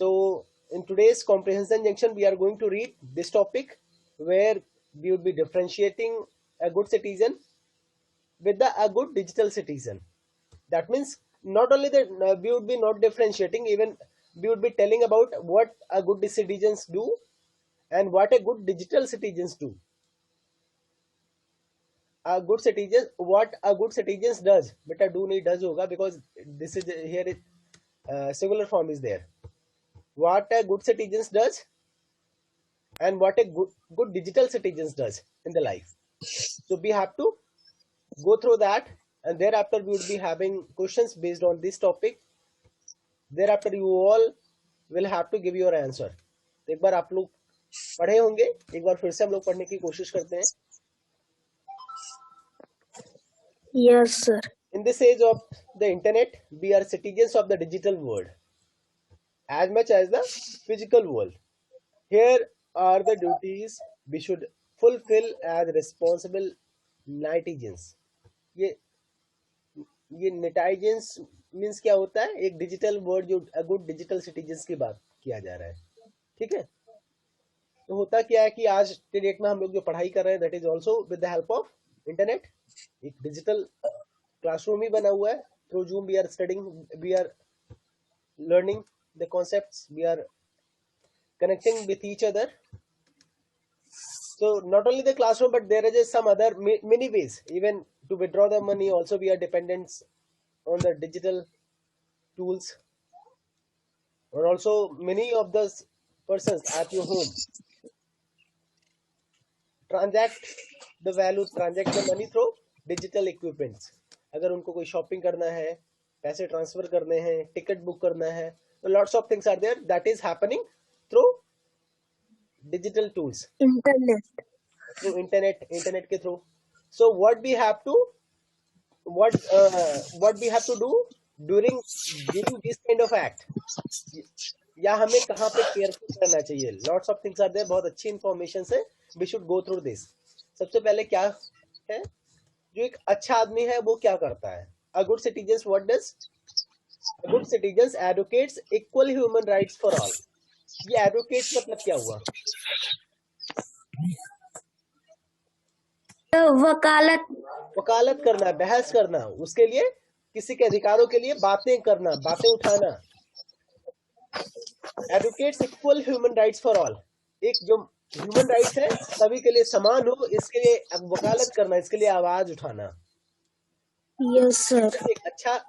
So in today's comprehension junction, we are going to read this topic where we would be differentiating a good citizen with a good digital citizen. That means not only that we would be not differentiating, even we would be telling about what a good citizens do and what a good digital citizens do. A good citizen, what a good citizens does, beta do नहीं does होगा because this is here it singular form is there. What a good citizens does and what a good digital citizens does in the life. So we have to go through that, and thereafter we would be having questions based on this topic. Thereafter you all will have to give your answer. तो एक बार आप लोग पढ़े होंगे, एक बार फिर से हम लोग पढ़ने की कोशिश करते हैं. Yes, sir. In this age of the internet, we are citizens of the digital world as much as the physical world. Here are the duties we should fulfill as responsible netizens. ये नेटाइजेंस means क्या होता है? एक digital word जो good digital citizens की बात किया जा रहा है. ठीक है, तो होता क्या है कि आज के डेट में हम लोग जो पढ़ाई कर रहे हैं that is also with the help of internet. एक डिजिटल क्लासरूम ही बना हुआ है. Through Zoom we are studying, we are learning the concepts, we are connecting with each other. So not only the classroom, but there is some other many ways. Even to withdraw the money also we are dependent on the digital tools. Or also many of the persons at your home transact the money through digital equipments. अगर उनको कोई shopping करना है, पैसे transfer करने हैं, ticket book करना है, तो lots of things are there that is happening through digital tools, through internet के through. So what we have to do during this kind of act, या हमें कहाँ पे केयरफुल करना चाहिए. lots of things are there. बहुत अच्छी information है. we should go through this. सबसे पहले क्या है, जो एक अच्छा आदमी है वो क्या करता है? a good citizens, what does a good citizens advocates equal human rights for all. ये एडवोकेट मतलब क्या हुआ? वकालत करना, बहस करना, उसके लिए किसी के अधिकारों के लिए बातें करना, बातें उठाना. Advocates equal human rights for all. एक जो ह्यूमन राइट्स है सभी के लिए समान हो, इसके लिए वकालत करना, इसके लिए आवाज उठाना. Yes sir.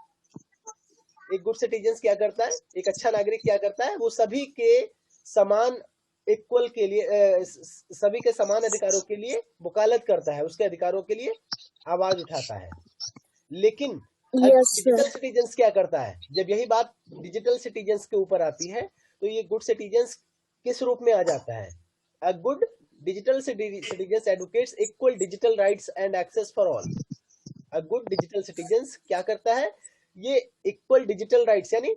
एक गुड सिटीजन क्या करता है, एक अच्छा नागरिक क्या करता है, वो सभी के समान इक्वल के लिए, सभी के समान अधिकारों के लिए वकालत करता है, उसके अधिकारों के लिए आवाज उठाता है. लेकिन डिजिटल सिटीजन्स क्या करता है? जब यही बात डिजिटल सिटीजन्स के ऊपर आती है तो ये गुड सिटीजन्स किस रूप में आ जाता है? A good digital citizens advocates equal digital rights and access for all. A good digital citizens क्या करता है? ये इक्वल डिजिटल राइट्स यानी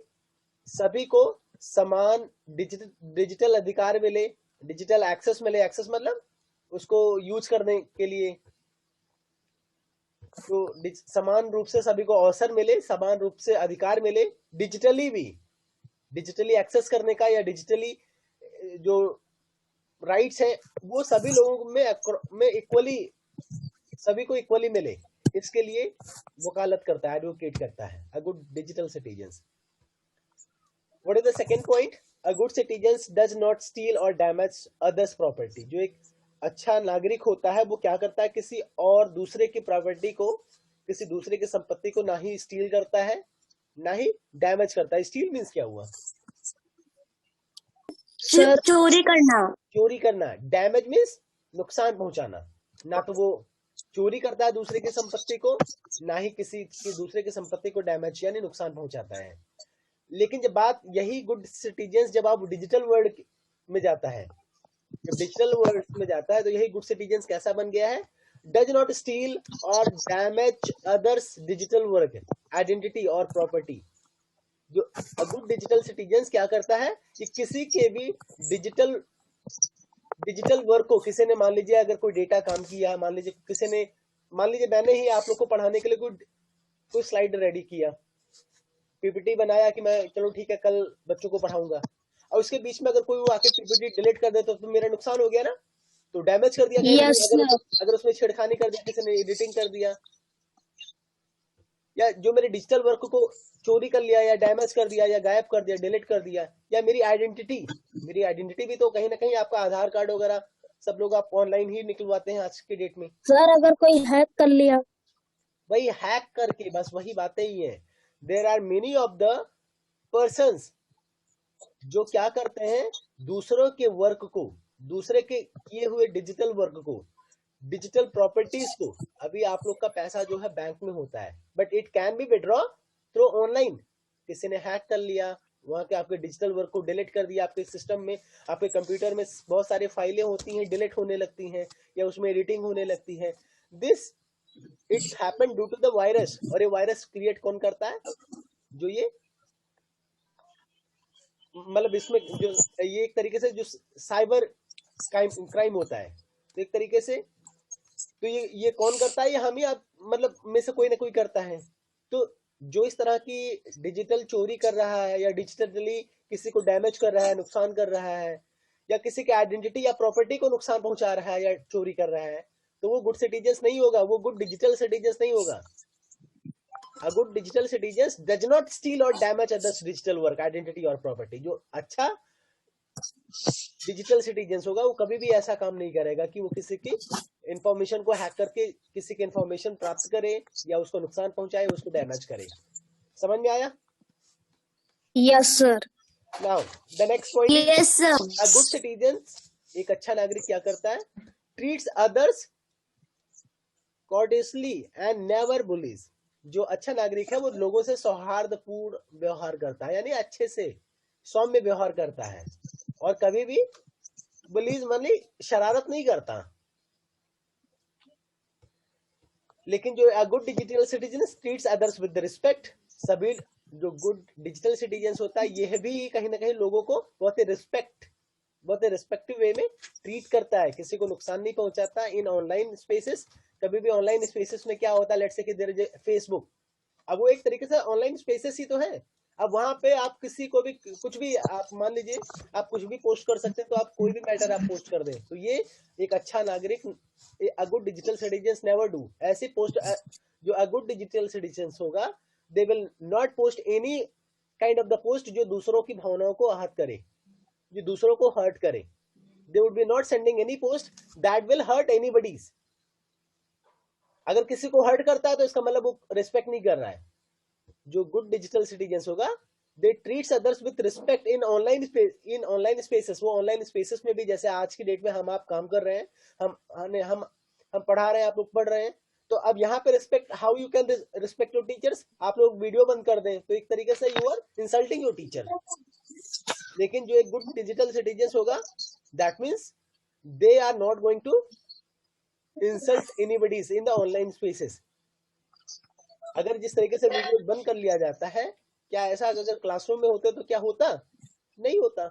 सभी को समान डिजिटल अधिकार मिले, डिजिटल एक्सेस मिले. एक्सेस मतलब उसको यूज करने के लिए, तो समान रूप से सभी को अवसर मिले, समान रूप से अधिकार मिले. डिजिटली भी, डिजिटली एक्सेस करने का या डिजिटली जो राइट्स है वो सभी लोगों में इक्वली, सभी को इक्वली मिले, इसके लिए वकालत करता है, एडवोकेट करता है. A good digital citizens. What is the second point? A good citizen does not steal or damage others' property. जो एक अच्छा नागरिक होता है वो क्या करता है? किसी और दूसरे की प्रॉपर्टी को, किसी दूसरे की संपत्ति को ना ही स्टील करता है, ना ही डैमेज करता है. स्टील मीन्स क्या हुआ? चोरी करना. चोरी करना. डैमेज मीन्स नुकसान पहुंचाना. ना तो वो चोरी करता है दूसरे की संपत्ति को, ना ही किसी की दूसरे की संपत्ति को डैमेज यानी नुकसान पहुंचाता है. लेकिन जब बात यही गुड सिटीजन्स जब आप डिजिटल वर्ल्ड में जाता है, जब डिजिटल वर्ल्ड में जाता है तो यही गुड सिटीजन्स कैसा बन गया है? डज नॉट स्टील और damage others digital work, identity और प्रॉपर्टी. जो गुड डिजिटल सिटीजन्स क्या करता है कि किसी के भी डिजिटल वर्क को, किसी ने मान लीजिए अगर कोई डेटा काम किया, मान लीजिए किसी ने, मान लीजिए मैंने ही आप लोग को पढ़ाने के लिए कोई स्लाइड रेडी किया, पीपीटी बनाया कि मैं चलो ठीक है कल बच्चों को पढ़ाऊंगा. और उसके बीच में अगर कोई वो आके पीपीटी डिलीट कर दे तो मेरा नुकसान हो गया ना, तो डैमेज कर दिया कहीं ना Yes, कहीं, sir. अगर उसमें छेड़खानी कर दिया, किसी ने एडिटिंग कर दिया, या जो मेरे डिजिटल वर्क को चोरी कर लिया या डैमेज कर दिया या गायब कर दिया, डिलीट कर दिया, या मेरी आइडेंटिटी भी तो कहीं ना कहीं आपका आधार कार्ड वगैरह सब लोग आप ऑनलाइन ही निकलवाते हैं आज के डेट में। सर अगर कोई हैक कर लिया, वही हैक करके, बस वही बातें ही है। There are many of the persons जो क्या करते हैं, दूसरों के वर्क को, दूसरे के किए हुए डिजिटल वर्क को, डिजिटल प्रॉपर्टीज को, अभी आप लोग का पैसा जो है बैंक में होता है, but it can be withdraw through online. किसी ने हैक कर लिया, वहां के आपके डिजिटल वर्क को डिलीट कर दिया, आपके सिस्टम में, आपके कंप्यूटर में बहुत सारी फाइलें होती हैं, डिलीट होने लगती हैं या उसमें एडिटिंग होने लगती है। This it's happen due to the virus. और ये वायरस क्रिएट कौन करता है? जो ये मतलब इसमें जो ये एक तरीके से जो साइबर क्राइम होता है, तो एक तरीके से तो ये कौन करता है? ये हम ही आप मतलब में से कोई ना कोई करता है। तो जो इस तरह की डिजिटल चोरी कर रहा है या डिजिटली किसी को डैमेज कर रहा है, नुकसान कर रहा है, या किसी के आइडेंटिटी या प्रॉपर्टी को नुकसान पहुंचा रहा है या चोरी कर रहा है, तो वो गुड सिटीजन नहीं होगा, वो गुड डिजिटल सिटीजन नहीं होगा। A good digital citizen does not steal or damage others digital work, identity और property। जो अच्छा डिजिटल सिटीजन होगा वो कभी भी ऐसा काम नहीं करेगा कि वो किसी की इंफॉर्मेशन को हैक करके किसी की इंफॉर्मेशन प्राप्त करे या उसको नुकसान पहुंचाए, उसको डैमेज करे। समझ में आया? yes sir. Now the next point is Yes sir. A good citizen, एक अच्छा नागरिक क्या करता है? Treats others cordially and never bullies. जो अच्छा नागरिक है वो लोगों से सौहार्दपूर्ण व्यवहार करता है, यानी अच्छे से सौम्य व्यवहार करता है, और कभी भी बुलीज मानी शरारत नहीं करता। लेकिन जो good digital citizen treats others with respect. सभी जो गुड डिजिटल सिटीजन होता है ये भी कहीं ना कहीं लोगों को बहुत ही रिस्पेक्टिव वे में ट्रीट करता है, किसी को नुकसान नहीं पहुंचाता। इन ऑनलाइन स्पेसेस, कभी भी ऑनलाइन स्पेसेस में क्या होता है, लेट्स से कि देयर इज फेसबुक, अब वो एक तरीके से ऑनलाइन स्पेसेस ही तो है। अब वहां पे आप किसी को भी कुछ भी, आप मान लीजिए आप कुछ भी पोस्ट कर सकते हैं, तो आप कोई भी मैटर आप पोस्ट कर दें, तो ये एक अच्छा नागरिक, अ good digital citizen never do ऐसी पोस्ट। जो अ गुड डिजिटल सिटीजन होगा, they will not post any kind of the post जो दूसरों की भावनाओं को आहत करे, जो दूसरों को हर्ट करे। They would be not sending any post that will hurt anybody's. अगर किसी को हर्ट करता है तो इसका मतलब वो रिस्पेक्ट नहीं कर रहा है। जो गुड डिजिटल सिटीजन होगा, they treats others with respect in online spaces. वो ऑनलाइन स्पेसेस में भी, जैसे आज की डेट में हम आप काम कर रहे हैं, हम पढ़ा रहे हैं, आप लोग पढ़ रहे हैं, तो अब यहाँ पे respect, how you can respect your teachers. आप लोग वीडियो बंद कर दें तो एक तरीके से you are insulting your teacher. लेकिन जो एक गुड डिजिटल सिटीजन होगा, that means they are not going to insult anybody's in the online spaces. अगर जिस तरीके से वीडियो बंद कर लिया जाता है, क्या ऐसा अगर क्लासरूम में होते तो क्या होता? नहीं होता।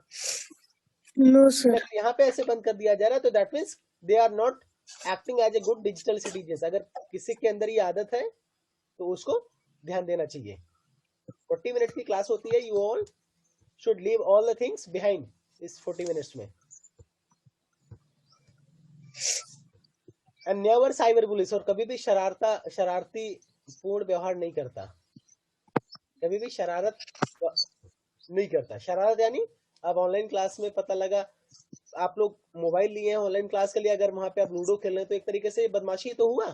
No sir. यहाँ पे ऐसे बंद कर दिया जा रहा है, तो that means they are not acting as a good digital citizen. अगर किसी के अंदर ये आदत है तो उसको ध्यान देना चाहिए। 40 मिनट की क्लास होती है, you all should leave all the things behind इस 40 मिनट्स में। एंड नेवर साइबर बुलिस, और कभी भी शरारती पूर्ण व्यवहार नहीं करता, कभी भी शरारत नहीं करता। शरारत यानी अब ऑनलाइन क्लास में पता लगा आप लोग मोबाइल लिए हैं ऑनलाइन क्लास के लिए, अगर वहां पे आप लूडो खेल रहे हैं तो एक तरीके से बदमाशी तो हुआ।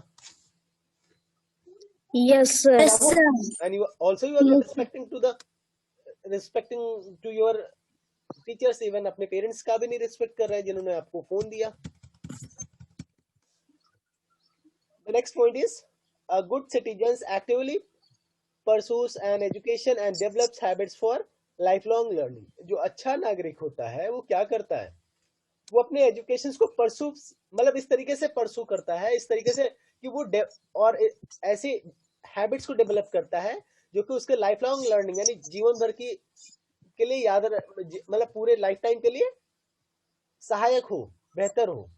Yes sir. Yes sir. And you also you are respecting to your teachers. Even अपने पेरेंट्स का भी नहीं रिस्पेक्ट कर रहे हैं जिन्होंने आपको फोन दिया। The next point is a good citizen actively pursues an education and develops habits for lifelong learning। जो अच्छा नागरिक होता है वो क्या करता है? वो अपने एजुकेशन को परसू, मतलब इस तरीके से परसू करता है, इस तरीके से कि वो और ऐसी हैबिट्स को डेवलप करता है जो कि उसके लाइफ लॉन्ग लर्निंग यानी जीवन भर की के लिए याद, मतलब पूरे लाइफ टाइम के लिए सहायक हो, बेहतर हो।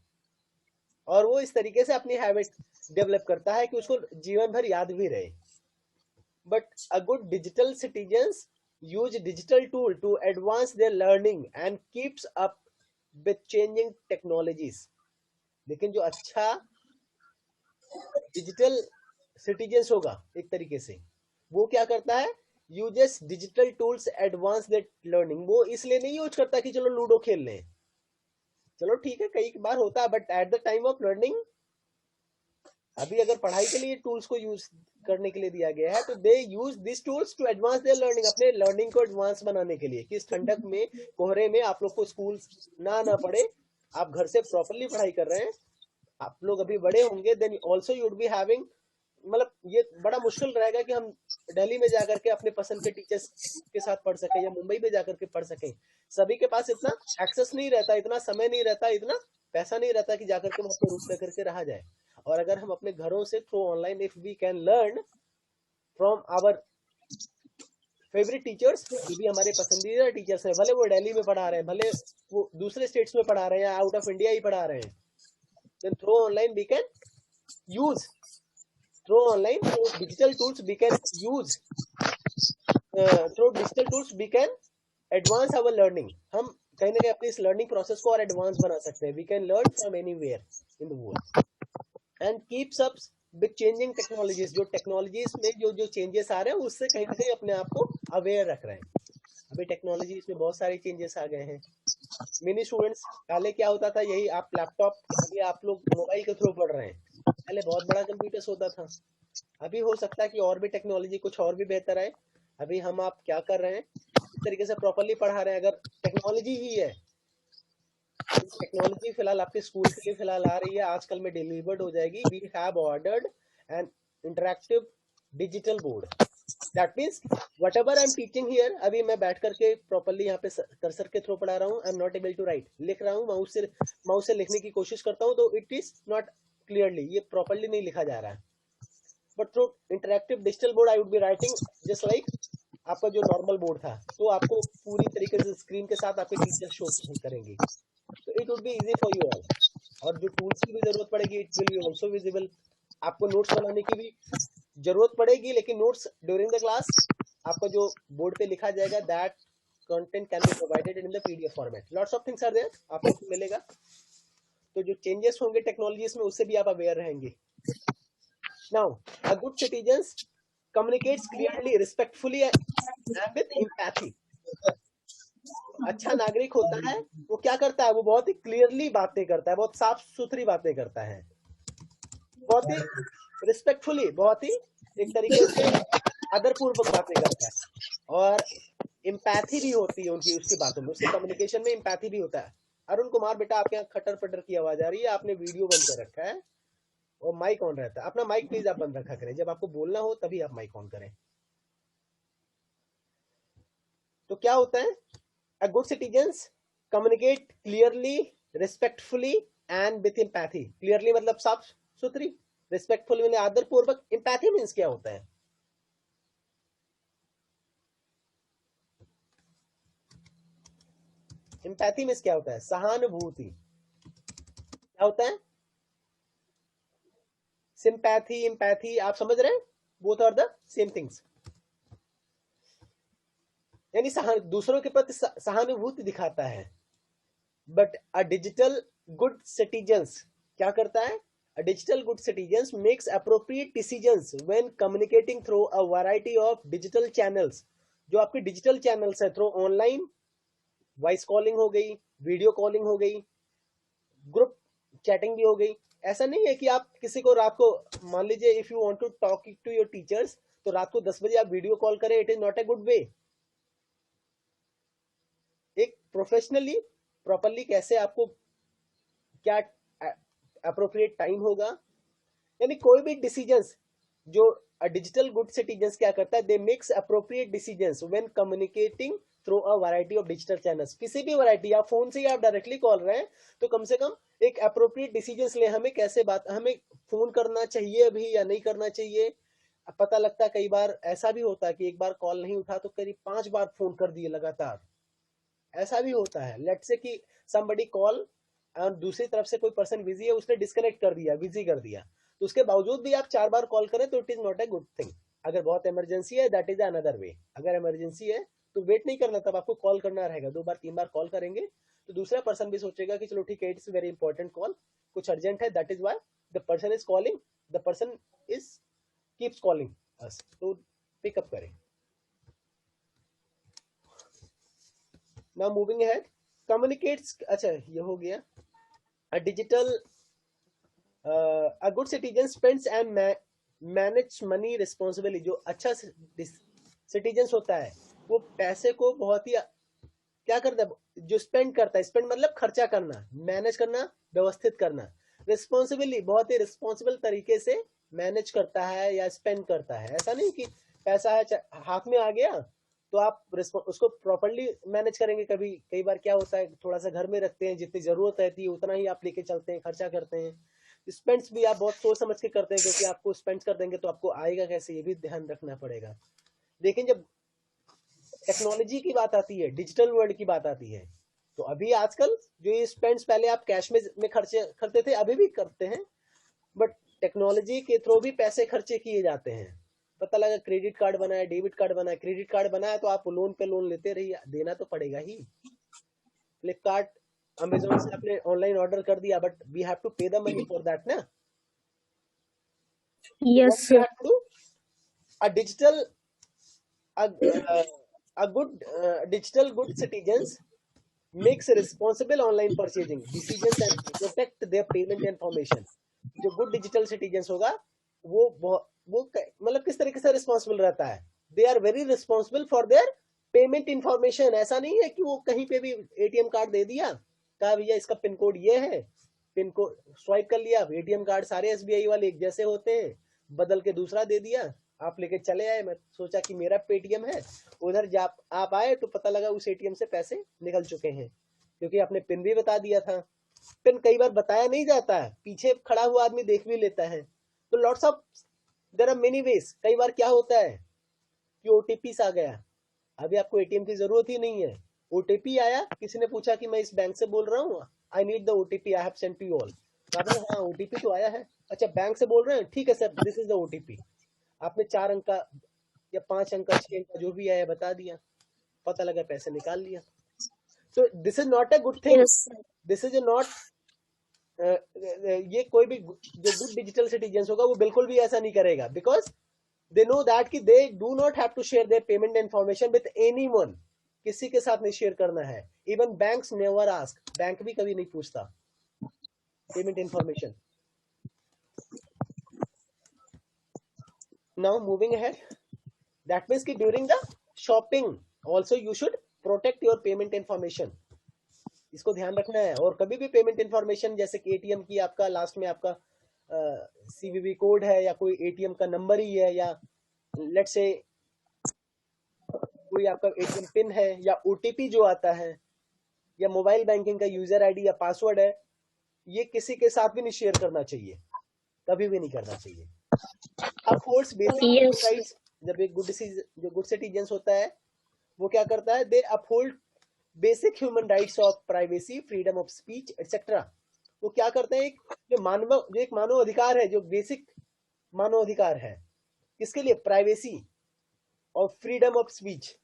और वो इस तरीके से अपनी हैबिट डेवलप करता है कि उसको जीवन भर याद भी रहे। But a good digital citizen use digital tool to advance their learning and keeps up with changing technologies. लेकिन जो अच्छा डिजिटल सिटीजन्स होगा एक तरीके से, वो क्या करता है, uses digital tools advance that learning. वो इसलिए नहीं यूज करता कि चलो लूडो खेल लें, चलो ठीक है कई बार होता है, but at the time of learning, अभी अगर पढ़ाई के लिए टूल्स को यूज करने के लिए दिया गया है तो they use this tools to advance their learning, अपने लर्निंग को एडवांस बनाने के लिए कि इस ठंडक में, कोहरे में आप लोग को स्कूल ना आना पड़े, आप घर से प्रॉपरली पढ़ाई कर रहे हैं। आप लोग अभी बड़े होंगे, then also you would be having, मतलब ये बड़ा मुश्किल रहेगा कि हम दिल्ली में जाकर के अपने पसंद के टीचर्स के साथ पढ़ सकें या मुंबई में जाकर के पढ़ सकें। सभी के पास इतना एक्सेस नहीं रहता, इतना समय नहीं रहता, इतना पैसा नहीं रहता कि जाकर के वहां पर रुक करके रहा जाए। और अगर हम अपने घरों से through online, if we can learn from our favourite teachers, जो भी हमारे पसंदीदा टीचर्स हैं, भले वो दिल्ली में पढ़ा रहे हैं, भले वो दूसरे स्टेट्स में पढ़ा रहे हैं या आउट ऑफ इंडिया ही पढ़ा रहे हैं, then through online we can use, through online, through digital tools we can use, through digital tools we can advance our learning। हम कहीं ना कहीं अपनी इस लर्निंग प्रोसेस को और एडवांस बना सकते हैं। We can learn from anywhere in the world and keeps up with changing technologies. जो टेक्नोलॉजीज में जो जो चेंजेस आ रहे हैं उससे कहीं ना कहीं अपने आप को अवेयर रख रहे हैं। अभी टेक्नोलॉजीज में बहुत सारे चेंजेस आ गए हैं। मिनी स्टूडेंट्स, पहले क्या होता था, यही आप लैपटॉप, अभी आप लोग मोबाइल के थ्रू पढ़ रहे हैं, पहले बहुत बड़ा कंप्यूटर्स होता था। अभी हो सकता है कि और भी टेक्नोलॉजी कुछ और भी बेहतर है। अभी हम आप क्या कर रहे हैं, इस तरीके से प्रॉपरली पढ़ा रहे हैं। अगर टेक्नोलॉजी ही है, टेक्नोलॉजी फिलहाल आपके स्कूल के लिए फिलहाल आ रही है, आजकल में डिलीवर्ड हो जाएगी। We have ordered an interactive digital board. That means whatever I am teaching here, अभी मैं बैठ करके प्रॉपरली यहाँ पे कर्सर के थ्रू पढ़ा रहा हूँ, I am not able to write, लिख रहा हूँ माउस से लिखने की कोशिश करता हूँ तो इट इज नॉट क्लियरली, ये प्रॉपरली नहीं लिखा जा रहा है। But through interactive digital board I would be writing just like आपका जो नॉर्मल बोर्ड था, तो आपको पूरी तरीके से स्क्रीन के साथ आपके टीचर शो करेंगे, तो it would be easy for you all. और जो टूल्स की भी जरूरत पड़ेगी, it will be also visible. आपको नोट्स बनाने की भी जरूरत पड़ेगी, लेकिन नोट्स ड्यूरिंग द क्लास आपका जो बोर्ड पे लिखा जाएगा, that content can be provided in the PDF format. Lots of things are there, आपको मिलेगा। तो जो चेंजेस होंगे टेक्नोलॉजीज में, उससे भी आप अवेयर रहेंगे। Now a good citizen communicates clearly, respectfully and with empathy. अच्छा नागरिक होता है, वो क्या करता है, वो बहुत ही क्लियरली बातें करता है, बहुत साफ सुथरी बातें करता है, बहुत ही रिस्पेक्टफुली, बहुत ही एक तरीके से आदरपूर्वक बातें करता है, और एम्पैथी भी होती है उनकी, उसकी बातों में, उसके कम्युनिकेशन में एम्पैथी भी होता है। अरुण कुमार बेटा, आपके यहाँ खटर पटर की आवाज आ रही है, आपने वीडियो बंद कर रखा है और माइक ऑन रहता है। अपना माइक प्लीज आप बंद रखा करें, जब आपको बोलना हो तभी आप माइक ऑन करें। तो क्या होता है, a good citizens communicate clearly, respectfully and with empathy। clearly मतलब साफ सुथरी, respectfully मतलब आदर पूर्वक, empathy means क्या होता है, empathy means क्या होता है, सहानुभूति। क्या होता है, sympathy, empathy, आप समझ रहे हैं, both are the same things। यानी दूसरों के प्रति सहानुभूति दिखाता है। But a digital good citizens क्या करता है, अ digital good citizens makes appropriate decisions when communicating through a variety of digital channels. जो आपके डिजिटल चैनल्स है, थ्रू ऑनलाइन वॉइस कॉलिंग हो गई, वीडियो कॉलिंग हो गई, ग्रुप चैटिंग भी हो गई। ऐसा नहीं है कि आप किसी को रात को, मान लीजिए if you want to talk to your teachers, तो रात को 10 बजे आप वीडियो कॉल करें, it is not a good way. एक प्रोफेशनली प्रॉपरली कैसे आपको, क्या अप्रोप्रिएट टाइम होगा, यानी कोई भी डिसीजंस जो डिजिटल गुड सिटीजन्स क्या करता है, दे makes appropriate decisions when communicating through a variety of digital channels. किसी भी वैरायटी, आप फोन से ही आप डायरेक्टली कॉल रहे हैं, तो कम से कम एक अप्रोप्रिएट डिसीजंस ले, हमें कैसे बात, हमें फोन करना चाहिए अभी या नहीं करना चाहिए। पता लगता है कई बार ऐसा भी होता है कि एक बार कॉल नहीं उठा तो करीब 5 बार फोन कर दिए लगातार, ऐसा भी होता है। लेट्स से कि somebody कॉल और दूसरी तरफ से कोई पर्सन बिजी है, उसने डिस्कनेक्ट कर दिया, बिजी कर दिया, तो उसके बावजूद भी आप 4 बार कॉल करें तो it is not a good thing. अगर बहुत इमरजेंसी है, दैट इज अनदर वे। अगर इमरजेंसी है तो वेट नहीं करना, तब आपको कॉल करना रहेगा, 2 बार 3 बार कॉल करेंगे तो दूसरा पर्सन भी सोचेगा कि चलो ठीक है, इट्स वेरी इंपॉर्टेंट कॉल, कुछ अर्जेंट है, that is why the person is calling, the person is keeps calling us, तो पिकअप करें। नाउ मूविंग अहेड, कम्युनिकेट्स, अच्छा ये हो गया। A digital a good citizen spends and manage money responsibly, जो अच्छा सिटीजन होता है वो पैसे को बहुत ही क्या करता है, जो स्पेंड करता है, स्पेंड मतलब खर्चा करना, मैनेज करना, व्यवस्थित करना, रिस्पॉन्सिबली बहुत ही रिस्पॉन्सिबल तरीके से मैनेज करता है या स्पेंड करता है। ऐसा नहीं कि पैसा है हाथ में आ गया तो आप उसको प्रॉपर्ली मैनेज करेंगे। कई बार क्या होता है, थोड़ा सा घर में रखते हैं, जितनी जरूरत रहती है उतना ही आप लेके चलते हैं, खर्चा करते हैं। स्पेंड्स भी आप बहुत सोच समझ के करते हैं, क्योंकि आपको स्पेंड कर देंगे तो आपको आएगा कैसे, ये भी ध्यान रखना पड़ेगा। लेकिन जब टेक्नोलॉजी की बात आती है, डिजिटल वर्ल्ड की बात आती है, तो अभी आजकल जो ये स्पेंड्स पहले आप कैश में खर्चे करते थे, अभी भी करते हैं, बट टेक्नोलॉजी के थ्रू भी पैसे खर्चे किए जाते हैं। पता लगा क्रेडिट कार्ड बनाया, डेबिट कार्ड बनाया, क्रेडिट कार्ड बनाया तो आप लोन पे लोन लेते रहिए, देना तो पड़ेगा ही। फ्लिपकार्ट, अमेजोन से आपने ऑनलाइन ऑर्डर कर दिया, बट वी हैव टू पे द मनी फॉर दैट ना। Yes, sir. A digital a good digital good citizens makes responsible online purchasing decisions and protect their payment information। जो गुड डिजिटल सिटीजन होगा वो मतलब किस तरीके से रिस्पॉन्सिबल रहता है, they are very responsible for their payment information. ऐसा नहीं है कि वो कहीं पे भी एटीएम कार्ड दे दिया, कहा भैया इसका पिन कोड ये है, पिन कोड स्वाइप कर लिया, एटीएम कार्ड सारे एसबीआई वाले एक जैसे होते हैं, बदल के दूसरा दे दिया, आप लेके चले आए, मैं सोचा कि मेरा पेटीएम है, उधर जब आप आए तो पता लगा उस एटीएम से पैसे निकल चुके हैं, क्योंकि आपने पिन भी बता दिया था। पिन कई बार बताया नहीं जाता है, पीछे खड़ा हुआ आदमी देख भी लेता है, तो lots of there are many ways. कई बार क्या होता है कि ओटीपी आ गया, अभी आपको एटीएम की जरूरत ही नहीं है, ओटीपी आया, किसी ने पूछा कि मैं इस बैंक से बोल रहा हूँ, I need the OTP, I have sent to you all. आपने हाँ ओटीपी तो आया है, अच्छा बैंक से बोल रहे हैं, ठीक है sir this is the OTP. आपने 4 अंक का या 5 अंक का 6 अंक का जो भी आया बता दिया, पता लगा पैसे निकाल लिया। So this is not a good thing, Yes, sir. This is not ये कोई भी जो गुड डिजिटल सिटीजन होगा वो बिल्कुल भी ऐसा नहीं करेगा, बिकॉज दे नो दैट कि they do not have to share their payment information with anyone, किसी के साथ नहीं शेयर करना है। Even banks never ask, bank भी कभी नहीं पूछता payment information. Now moving ahead, that means कि during the shopping also you should protect your payment information, इसको ध्यान रखना है। और कभी भी पेमेंट इन्फॉर्मेशन, जैसे कि एटीएम की आपका लास्ट में आपका सीवीवी कोड है, या कोई एटीएम का नंबर ही है, या लेट्स से कोई आपका एटीएम पिन है, या ओटीपी जो आता है, या मोबाइल बैंकिंग का यूजर आईडी या पासवर्ड है, ये किसी के साथ भी नहीं शेयर करना चाहिए, कभी भी नहीं करना चाहिए। अपहोल्ड्स बेसिक Yes, राइट्स, जब एक जो गुड सिटीजन होता है वो क्या करता है, they uphold basic human rights of privacy, freedom of speech etcetera. वो क्या करते हैं, जो एक मानव अधिकार है, जो बेसिक मानव अधिकार है, किसके लिए, प्राइवेसी और फ्रीडम ऑफ स्पीच,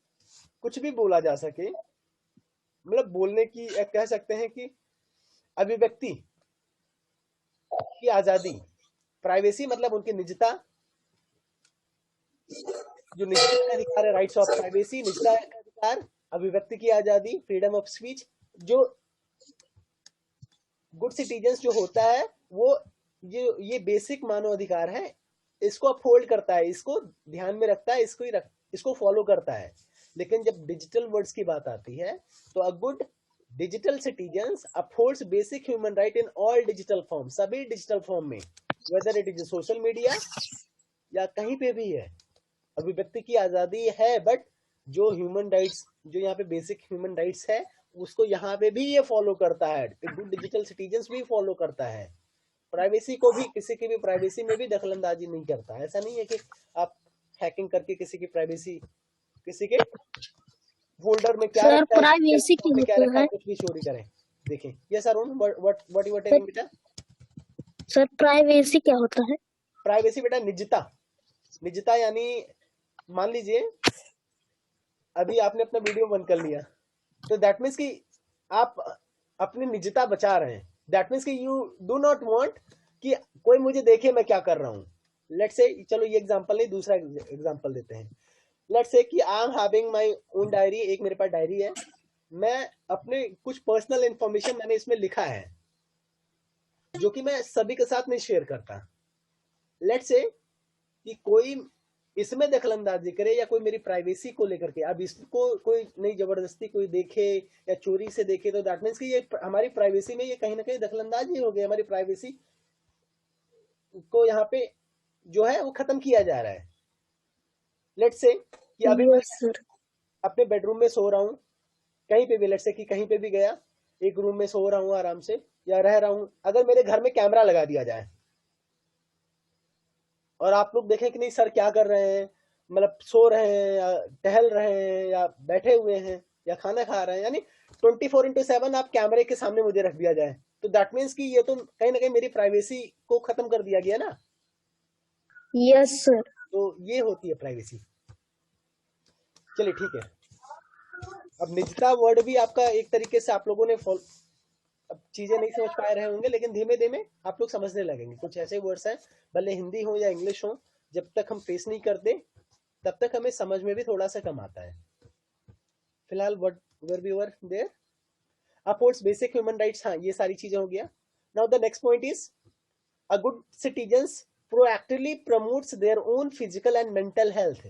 कुछ भी बोला जा सके, मतलब बोलने की कह सकते हैं कि अभिव्यक्ति की आजादी। प्राइवेसी मतलब उनकी निजता, जो निजता का अधिकार है, राइट्स ऑफ प्राइवेसी, निजता का अधिकार, अभिव्यक्ति की आजादी, फ्रीडम ऑफ स्पीच। जो गुड सिटीजन्स जो होता है वो ये बेसिक मानव अधिकार है, इसको अपहोल्ड करता है, इसको ध्यान में रखता है, इसको फॉलो करता है। लेकिन जब डिजिटल वर्ड्स की बात आती है तो a good digital citizens upholds basic human right in all digital form, सभी डिजिटल फॉर्म में, whether it is social media या कहीं पे भी है, अभिव्यक्ति की आजादी है, बट जो ह्यूमन राइट्स, जो यहाँ पे बेसिक ह्यूमन राइट्स है, उसको यहाँ पे भी ये फॉलो करता है, गुड डिजिटल सिटीजन्स भी फॉलो करता है। प्राइवेसी को भी, किसी की भी प्राइवेसी में भी दखलंदाजी नहीं करता। ऐसा नहीं है कि आप हैकिंग करके किसी की प्राइवेसी, किसी के फोल्डर में क्या सर रखा है, प्राइवेसी फोन में क्या क्या रखा है, है? कुछ भी चोरी करें। देखें yes Arun, what you are telling बेटा? सर प्राइवेसी क्या होता है? प्राइवेसी बेटा निजता, निजता यानी मान लीजिए अभी आपने अपना वीडियो बंद कर लिया, तो दैट मीन्स कि आप अपनी निजता बचा रहे हैं। दैट मीन्स कि यू डू नॉट वांट कि कोई मुझे देखे मैं क्या कर रहा हूँ। लेट्स से, चलो ये एग्जांपल नहीं, दूसरा एग्जांपल देते हैं। लेट्स से कि I am having my own diary, एक मेरे पास डायरी है, मैं अपने कुछ पर्सनल इंफॉर्मेशन मैंने इसमें लिखा है जो कि मैं सभी के साथ नहीं शेयर करता। लेट्स से कि कोई इसमें दखलंदाजी करे या कोई मेरी प्राइवेसी को लेकर के, अब इसको कोई नहीं जबरदस्ती कोई देखे या चोरी से देखे, तो दैट मीन्स कि ये हमारी प्राइवेसी में ये कहीं ना कहीं दखलंदाजी हो गई, हमारी प्राइवेसी को यहाँ पे जो है वो खत्म किया जा रहा है। लेट्स से कि अभी मैं यस सर। अपने बेडरूम में सो रहा हूँ, कहीं पे भी, लेट्स से कि कहीं पे भी गया, एक रूम में सो रहा हूँ आराम से या रह रहा हूँ, अगर मेरे घर में कैमरा लगा दिया जाए और आप लोग देखें कि नहीं सर क्या कर रहे हैं, मतलब सो रहे हैं या टहल रहे हैं या बैठे हुए हैं या खाना खा रहे हैं, यानी 24/7 आप कैमरे के सामने मुझे रख दिया जाए, तो दैट मीन्स कि ये तो कहीं ना कहीं मेरी प्राइवेसी को खत्म कर दिया गया ना। Yes sir. तो ये होती है प्राइवेसी। चलिए ठीक है, अब निजता वर्ड भी आपका एक तरीके से आप लोगों ने अब चीजें नहीं समझ पा रहे होंगे, लेकिन धीमे धीमे आप लोग समझने लगेंगे। कुछ ऐसे वर्ड्स हैं, भले हिंदी हो या इंग्लिश हो, जब तक हम फेस नहीं करते तब तक हमें समझ में भी थोड़ा सा कम आता है। फिलहाल what where we were there, upwards basic human rights, हाँ ये सारी चीजें हो गया। Now the next point is a good citizens proactively promotes their own physical and mental health.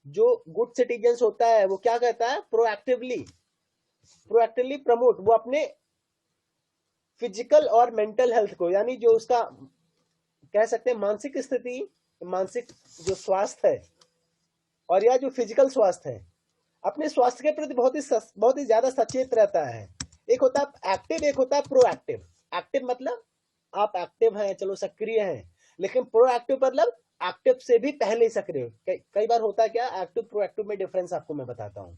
जो गुड सिटीजन्स होता है वो क्या कहता है, प्रोएक्टिवली प्रमोट, वो अपने फिजिकल और मेंटल हेल्थ को, यानी जो उसका कह सकते हैं मानसिक स्थिति, मानसिक जो स्वास्थ्य है और या जो फिजिकल स्वास्थ्य है, अपने स्वास्थ्य के प्रति बहुत ही ज्यादा सचेत रहता है। एक होता है एक्टिव, एक होता है प्रोएक्टिव। एक्टिव मतलब आप एक्टिव हैं, चलो सक्रिय हैं, लेकिन प्रोएक्टिव मतलब एक्टिव से भी पहले सक्रिय। कई बार होता है क्या, एक्टिव प्रोएक्टिव में डिफरेंस आपको मैं बताता हूँ।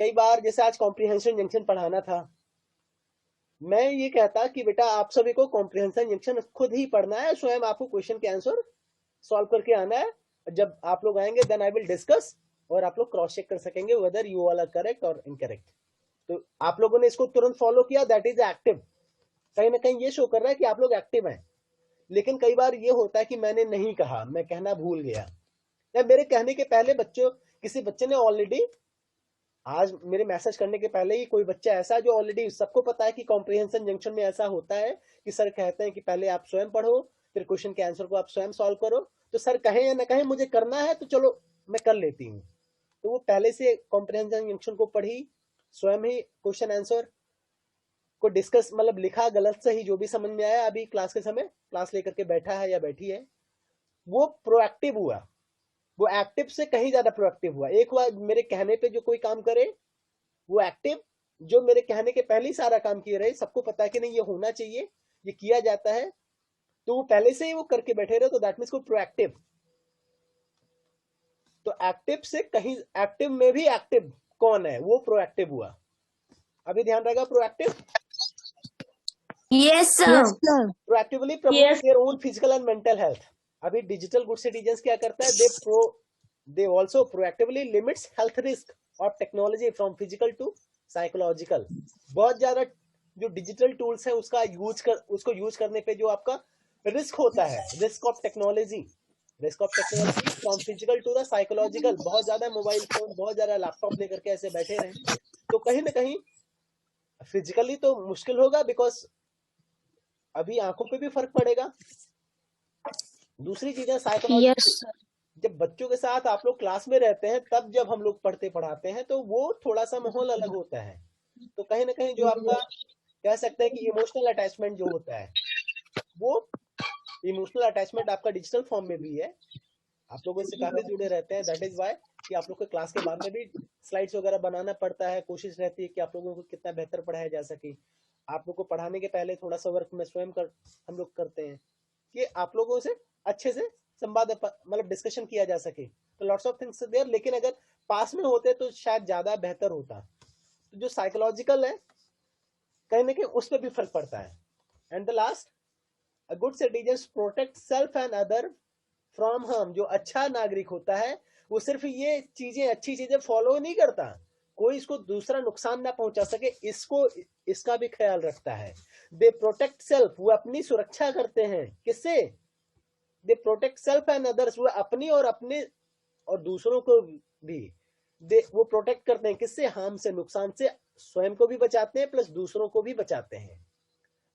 कई बार जैसे आज कॉम्प्रिहेंशन जंक्शन पढ़ाना था, मैं ये कहता कि बेटा आप सभी को कॉम्प्रिहेंशन जंक्शन खुद ही पढ़ना है, स्वयं आपको क्वेश्चन के आंसर सॉल्व करके आना है। जब आप लोग आएंगे देन आई विल डिस्कस, और आप लोग क्रॉस चेक कर सकेंगे whether you all are correct और इनकरेक्ट। तो आप लोगों ने इसको तुरंत फॉलो किया, दैट इज एक्टिव। कहीं ना कहीं ये शो कर रहा है कि आप लोग एक्टिव हैं। लेकिन कई बार ये होता है कि मैंने नहीं कहा, मैं कहना भूल गया, या मेरे कहने के पहले किसी बच्चे ने ऑलरेडी, आज मेरे मैसेज करने के पहले ही कोई बच्चा ऐसा जो ऑलरेडी सबको पता है कि कॉम्प्रिहेंशन जंक्शन में ऐसा होता है कि सर कहते हैं कि पहले आप स्वयं पढ़ो, फिर क्वेश्चन के आंसर को आप स्वयं सॉल्व करो, तो सर कहें या ना कहें मुझे करना है तो चलो मैं कर लेती हूँ। तो वो पहले से कॉम्प्रिहेंशन जंक्शन को पढ़ी, स्वयं ही क्वेश्चन आंसर को डिस्कस, मतलब लिखा गलत सही जो भी समझ में आया, अभी क्लास के समय क्लास लेकर के बैठा है या बैठी है, वो प्रोएक्टिव हुआ। वो एक्टिव से कहीं ज्यादा प्रोएक्टिव हुआ। एक हुआ मेरे कहने पे जो कोई काम करे वो एक्टिव, जो मेरे कहने के पहले ही सारा काम किए रहे, सबको पता है कि नहीं ये होना चाहिए, ये किया जाता है, तो वो पहले से ही वो करके बैठे रहे, तो दैट मीन्स को प्रोएक्टिव। तो एक्टिव से कहीं, एक्टिव में भी एक्टिव कौन है, वो प्रोएक्टिव हुआ। अभी ध्यान रहेगा, proactive, Yes, sir. Yes sir. Proactively promote their own physical and mental health. अभी डिजिटल गुड सिटीजन्स क्या करता है, they also proactively limits health risk of technology from physical to psychological. बहुत ज्यादा जो डिजिटल टूल्स है उसको यूज करने पे जो आपका रिस्क होता है, risk of technology from physical to the psychological, बहुत ज्यादा मोबाइल फोन, बहुत ज्यादा लैपटॉप लेकर के ऐसे बैठे रहे, तो कहीं ना कहीं फिजिकली तो मुश्किल होगा, बिकॉज अभी आंखों पे भी फर्क पड़ेगा। दूसरी चीज है साइकोलॉजी। Yes sir. जब बच्चों के साथ आप लोग क्लास में रहते हैं, तब जब हम लोग पढ़ते पढ़ाते हैं, तो वो थोड़ा सा माहौल अलग होता है, तो कहीं ना कहीं जो आपका कह सकते हैं कि इमोशनल अटैचमेंट जो होता है, वो इमोशनल अटैचमेंट आपका डिजिटल फॉर्म में भी है, आप लोगों से काफी जुड़े रहते हैं। दैट इज वाई कि आप लोग को क्लास के बाद में भी स्लाइड्स वगैरह बनाना पड़ता है, कोशिश रहती है कि आप लोगों को कितना बेहतर पढ़ाया जा सके। आप लोग को पढ़ाने के पहले थोड़ा सा वर्क में स्वयं हम लोग करते हैं कि आप लोगों से अच्छे से संवाद, मतलब डिस्कशन किया जा सके, तो लॉट्स ऑफ थिंग्स देयर। लेकिन अगर पास में होते तो शायद ज्यादा बेहतर होता। तो जो साइकोलॉजिकल है, कहीं ना कहीं उस पर भी फर्क पड़ता है। And the last, a good citizen protect self and other from harm. जो अच्छा नागरिक होता है वो सिर्फ ये चीजें, अच्छी चीजें फॉलो नहीं करता, कोई इसको दूसरा नुकसान ना पहुंचा सके इसको, इसका भी ख्याल रखता है। दे प्रोटेक्ट सेल्फ, वो अपनी सुरक्षा करते हैं, किससे? They protect self and others, वो अपनी और अपने और दूसरों को भी वो प्रोटेक्ट करते हैं, किससे? हार्म से, नुकसान से, स्वयं को भी बचाते हैं प्लस दूसरों को भी बचाते हैं।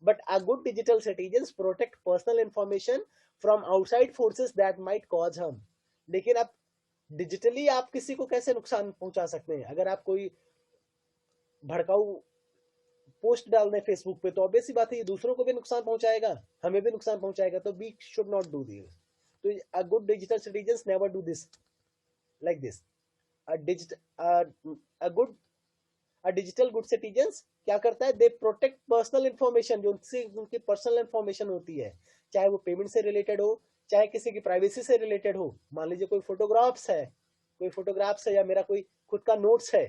But a good digital citizens protect personal information from outside forces that might cause harm. लेकिन अब डिजिटली आप किसी को कैसे नुकसान पहुंचा सकते हैं? अगर आप कोई भड़काऊ पोस्ट डाल दें फेसबुक पे, तो ऑब्वियस सी बात है ये दूसरों को भी नुकसान पहुंचाएगा, हमें भी नुकसान पहुंचाएगा, तो we should not do this. तो a good digital citizens never do this like this. A digital good citizens क्या करता है? दे प्रोटेक्ट पर्सनल इंफॉर्मेशन, जो उनसे उनकी पर्सनल इंफॉर्मेशन होती है, चाहे वो पेमेंट से रिलेटेड हो, चाहे किसी की प्राइवेसी से रिलेटेड हो। मान लीजिए कोई फोटोग्राफ्स है या मेरा कोई खुद का नोट्स है,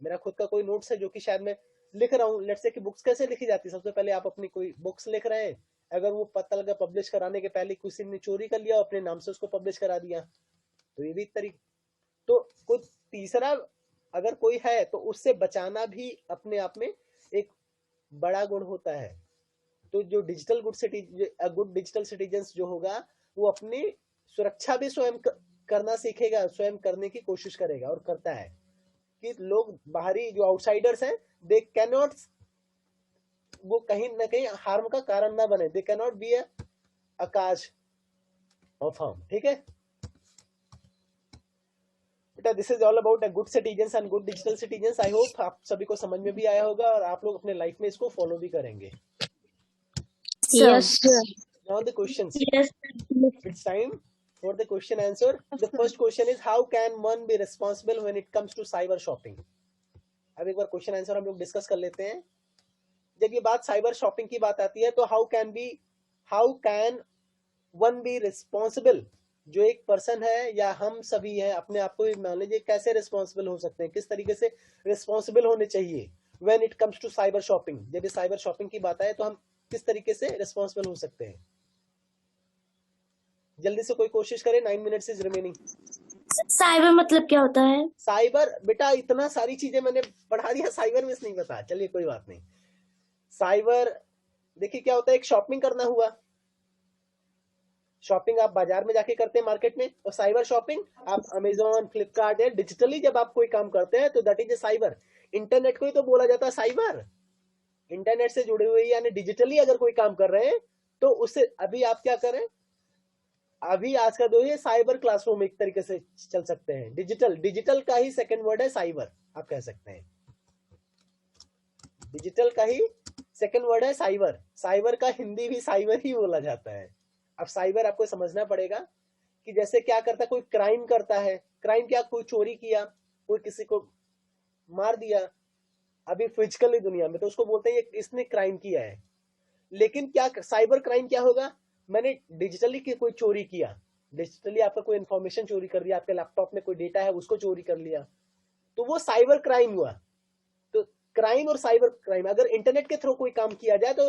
मेरा खुद का कोई नोट्स है जो कि शायद मैं लिख रहा हूँ। लेट्स से कि बुक्स कैसे लिखी जाती है, सबसे पहले आप अपनी कोई बुक्स लिख रहे हैं, अगर वो पता लगा पब्लिश कराने के पहले किसी ने चोरी कर लिया और अपने नाम से उसको पब्लिश करा दिया, तो ये भी एक तरीका। तो कोई तीसरा अगर कोई है तो उससे बचाना भी अपने आप में एक बड़ा गुण होता है। तो जो डिजिटल गुड डिजिटल सिटीजन्स जो होगा, वो अपनी सुरक्षा भी स्वयं करना सीखेगा, स्वयं करने की कोशिश करेगा और करता है, कि लोग बाहरी जो आउटसाइडर्स हैं, दे कैन नॉट, वो कहीं ना कहीं हार्म का कारण ना बने, they can not be a cause of harm. ठीक है बेटा, this is all about a good citizens and good digital citizens. I hope आप सभी को समझ में भी आया होगा और आप लोग अपने लाइफ में इसको फॉलो भी करेंगे। Yes, sir. Now the questions. Yes. It's time for the question answer. The first question is, how can one be responsible when it comes to cyber shopping? अब एक बार क्वेश्चन आंसर हम लोग discuss कर लेते हैं। जब ये बात साइबर शॉपिंग की बात आती है तो how can one be responsible, जो एक पर्सन है या हम सभी हैं, अपने आप को मान लीजिए कैसे रिस्पॉन्सिबल हो सकते हैं, किस तरीके से रिस्पॉन्सिबल होने चाहिए when it comes to cyber shopping. जब ये साइबर शॉपिंग की बात आए तो हम किस तरीके से रिस्पॉन्सिबल हो सकते हैं? जल्दी से कोई कोशिश करे, 9 मिनट्स इज रिमेनिंग। साइबर मतलब क्या होता है? साइबर बेटा इतना सारी चीजें मैंने पढ़ा दिया, साइबर में नहीं पता, चलिए कोई बात नहीं। साइबर देखिए क्या होता है, एक शॉपिंग करना हुआ, शॉपिंग आप बाजार में जाके करते हैं मार्केट में, और साइबर शॉपिंग आप अमेजोन फ्लिपकार्ट या डिजिटली जब आप कोई काम करते हैं तो that is a cyber. Internet को ही तो बोला जाता है साइबर, इंटरनेट से जुड़े हुए यानी डिजिटली अगर कोई काम कर रहे हैं तो उससे अभी आप क्या करें, अभी आज का दो ये साइबर क्लासरूम एक तरीके से चल सकते हैं। डिजिटल का ही सेकंड वर्ड है साइबर, आप कह सकते हैं डिजिटल का ही सेकंड वर्ड है साइबर। साइबर का हिंदी भी साइबर ही बोला जाता है। अब साइबर आपको समझना पड़ेगा कि जैसे क्या करता है, कोई क्राइम करता है, क्राइम क्या, कोई चोरी किया, कोई किसी को मार दिया अभी फिजिकली दुनिया में, तो उसको बोलते हैं इसने क्राइम किया है। लेकिन क्या साइबर क्राइम क्या होगा, मैंने डिजिटली कोई चोरी किया, डिजिटली आपका कोई इंफॉर्मेशन चोरी कर दिया, आपके लैपटॉप में कोई डेटा है उसको चोरी कर लिया, तो वो साइबर क्राइम हुआ। तो क्राइम और साइबर क्राइम, अगर इंटरनेट के थ्रू कोई काम किया जाए तो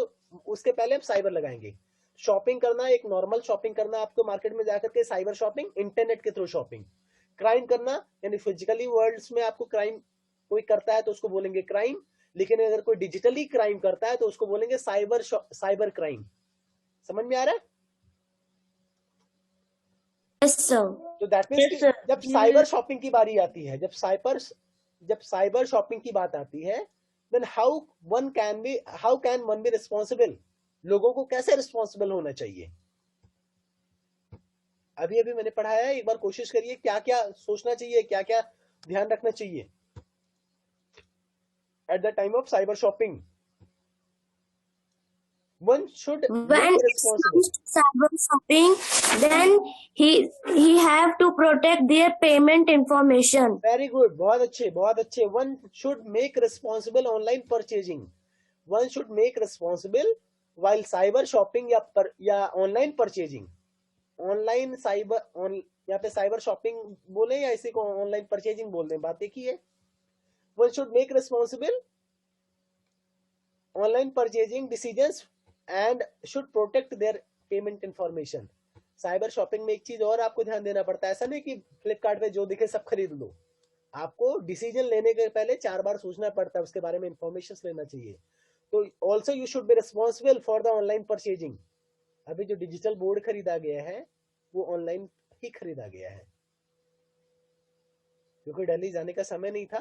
उसके पहले हम साइबर लगाएंगे। शॉपिंग करना, एक नॉर्मल शॉपिंग करना आपको मार्केट में जाकर के, साइबर शॉपिंग, इंटरनेट के थ्रू शॉपिंग। क्राइम करना यानी फिजिकली वर्ल्ड में आपको क्राइम कोई करता है तो उसको बोलेंगे क्राइम, लेकिन अगर कोई डिजिटली क्राइम करता है तो उसको बोलेंगे साइबर क्राइम। समझ में आ रहा है? Yes, sir. तो दैट मीन्स जब साइबर शॉपिंग की बारी आती है, जब साइबर शॉपिंग की बात आती है, then how can one be responsible, लोगों को कैसे रिस्पॉन्सिबल होना चाहिए। अभी अभी मैंने पढ़ाया है, एक बार कोशिश करिए क्या क्या सोचना चाहिए, क्या क्या ध्यान रखना चाहिए at the time of cyber shopping. One should When make it responsible. comes to cyber shopping, then he have to protect their payment information. Very good, बहुत अच्छे बहुत अच्छे। One should make responsible online purchasing. One should make responsible while cyber shopping या online purchasing. Online cyber यहाँ पे cyber shopping बोले या इसी को ऑनलाइन परचेजिंग बोल दें, बात एक ही है। One should make responsible online purchasing decisions and should protect their payment information. Cyber shopping में एक चीज और आपको ध्यान देना पड़ता है, ऐसा नहीं कि फ्लिपकार्ट पे जो दिखे सब खरीद लो, आपको डिसीजन लेने के पहले 4 बार सोचना पड़ता है, उसके बारे में इंफॉर्मेशन लेना चाहिए। तो also you should be responsible for the online purchasing. अभी जो डिजिटल बोर्ड खरीदा गया है वो ऑनलाइन ही खरीदा गया है, क्योंकि दिल्ली जाने का समय नहीं था,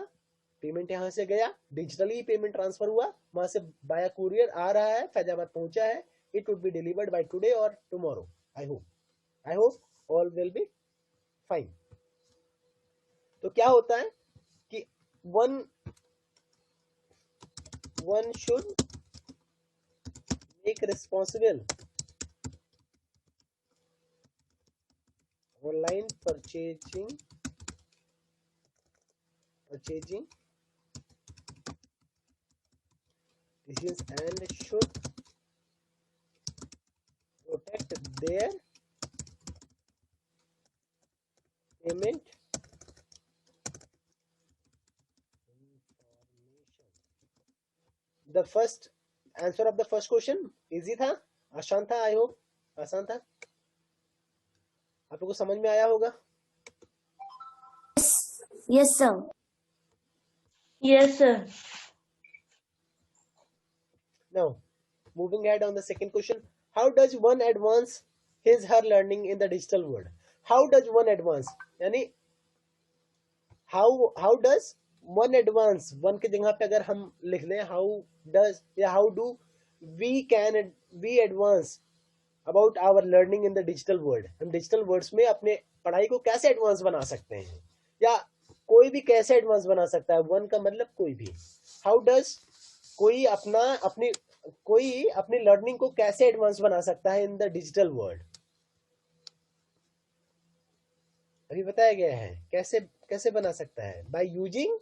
पेमेंट यहां से गया, डिजिटली पेमेंट ट्रांसफर हुआ, वहां से बाया कुरियर आ रहा है, फैजाबाद पहुंचा है, it would be delivered by today और tomorrow. I hope all will be fine. तो क्या होता है कि one should make responsible online purchasing decisions and should protect their payment information. The first answer of the first question easy था, आसान था, I hope आसान था, आप लोगों को समझ में आया होगा। Yes, sir. Yes, sir. Now, moving ahead on the second question, how does one advance his/her learning in the digital world? How does one advance, यानी how does one advance, one की जगह पे अगर हम लिख लें how does या how do we advance about our learning in the digital world, हम डिजिटल वर्ड्स में अपने पढ़ाई को कैसे एडवांस बना सकते हैं, या कोई भी कैसे एडवांस बना सकता है, वन का मतलब कोई भी। हाउ डज कोई अपनी लर्निंग को कैसे एडवांस बना सकता है इन द डिजिटल वर्ल्ड, अभी बताया गया है कैसे बना सकता है, bye using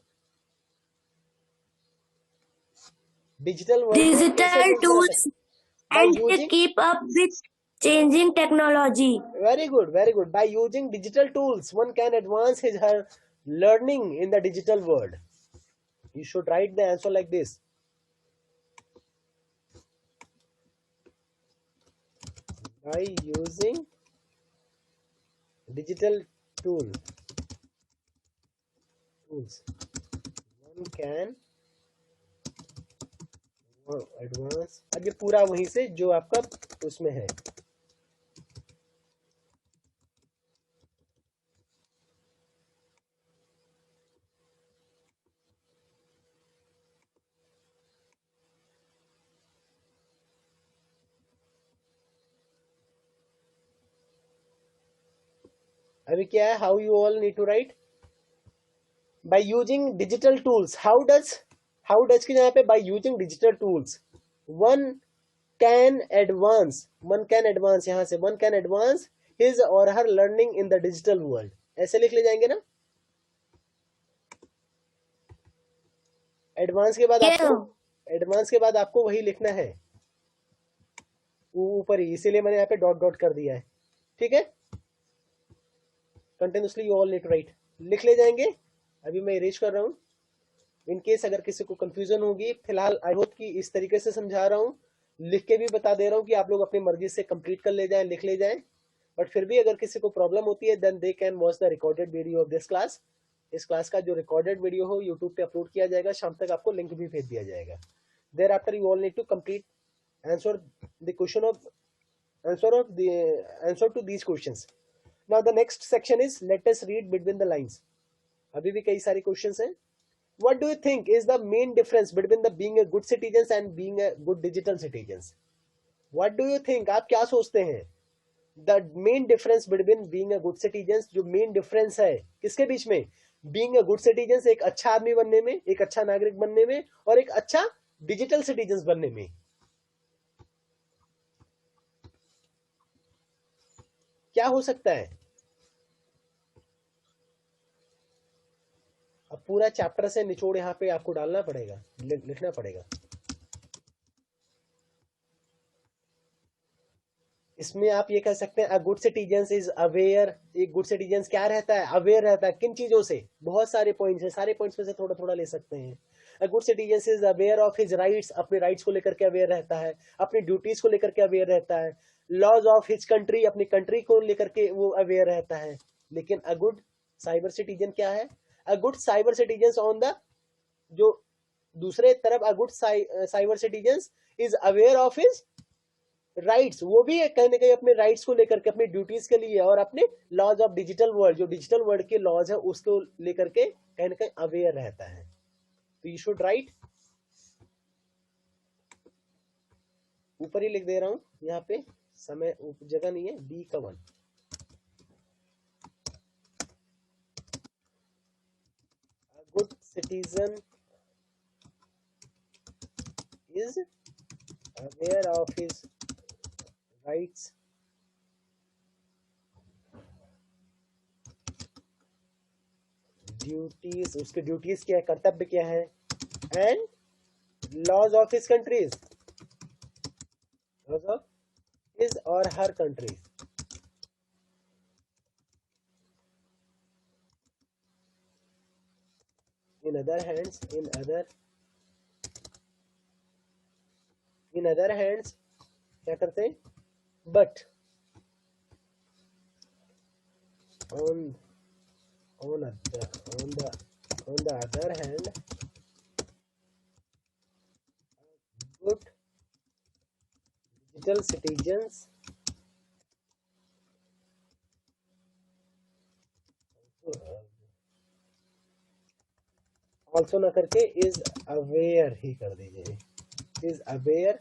digital tools and to keep up with changing technology. Very good. By using digital tools, one can advance his/her learning in the digital world. You should write the answer like this. By using digital tools, one can advance। अब ये पूरा वहीं से जो आपका उसमें है, अभी क्या है, how you all need to write by using digital tools. How does की जगह पे by using digital tools one can advance, यहां से वन कैन एडवांस हिज और her learning in the digital world, ऐसे लिख ले जाएंगे ना। एडवांस के बाद आपको वही लिखना है ऊपर ही, इसीलिए मैंने यहाँ पे डॉट कर दिया है, ठीक है। Continuously you all need to write, लिख ले जाएंगे। अभी मैं इरेज कर रहा हूँ, इन केस अगर किसी को कंफ्यूजन होगी, फिलहाल आई होप कि इस तरीके से समझा रहा हूँ, लिख के भी बता दे रहा हूँ कि आप लोग अपनी मर्जी से कंप्लीट कर ले जाएं, लिख ले जाएं। बट फिर भी अगर किसी को प्रॉब्लम होती है then they can watch the recorded video of this class. इस क्लास का जो रिकॉर्डेड वीडियो हो यूट्यूब पे अपलोड किया जाएगा, शाम तक आपको लिंक भी भेज दिया जाएगा। Thereafter you all need to complete answer to these questions. Now the next section is let us read between the lines. अभी भी कई सारे क्वेश्चंस हैं। What do you think is the main difference between the being a good citizens and being a good digital citizens? What do you think? आप क्या सोचते हैं? The main difference between being a good citizens, जो main difference है किसके बीच में? Being a good citizens, एक अच्छा आदमी बनने में, एक अच्छा नागरिक बनने में, और एक अच्छा डिजिटल सिटीजन बनने में। क्या हो सकता है? अब पूरा चैप्टर से निचोड़ यहाँ पे आपको डालना पड़ेगा, लिखना पड़ेगा। इसमें आप ये कह सकते हैं अ गुड सिटीजन इज अवेयर। एक गुड सिटीजन क्या रहता है? अवेयर रहता है। किन चीजों से? बहुत सारे पॉइंट्स है, सारे पॉइंट्स में से थोड़ा थोड़ा ले सकते हैं। अ good citizen is aware of his rights, अपने राइट्स को लेकर के अवेयर रहता है, अपनी ड्यूटीज को लेकर के अवेयर रहता है, लॉज ऑफ हिज कंट्री, अपनी कंट्री को लेकर के वो अवेयर रहता है। लेकिन अ गुड साइबर सिटीजन क्या है? A good cyber citizen on the, जो दूसरे तरफ a good cyber citizen is aware of his rights, वो भी कहीं ना कहीं अपने राइट्स को लेकर के, अपनी ड्यूटीज के लिए और अपने लॉज ऑफ डिजिटल वर्ल्ड, जो डिजिटल वर्ल्ड के लॉज है उसको लेकर के कहीं ना कहीं अवेयर रहता है। तो यू शुड राइट, ऊपर ही लिख दे रहा हूं यहाँ पे, समय जगह नहीं है, बी का 1। Good citizen is aware of his rights duties, उसके ड्यूटीज क्या है, कर्तव्य क्या है, and laws of his countries, laws of his और her countries. In other hands, in other hands क्या करते हैं, but on the other hand, good digital citizens also ना करके is aware ही कर दीजिए, is aware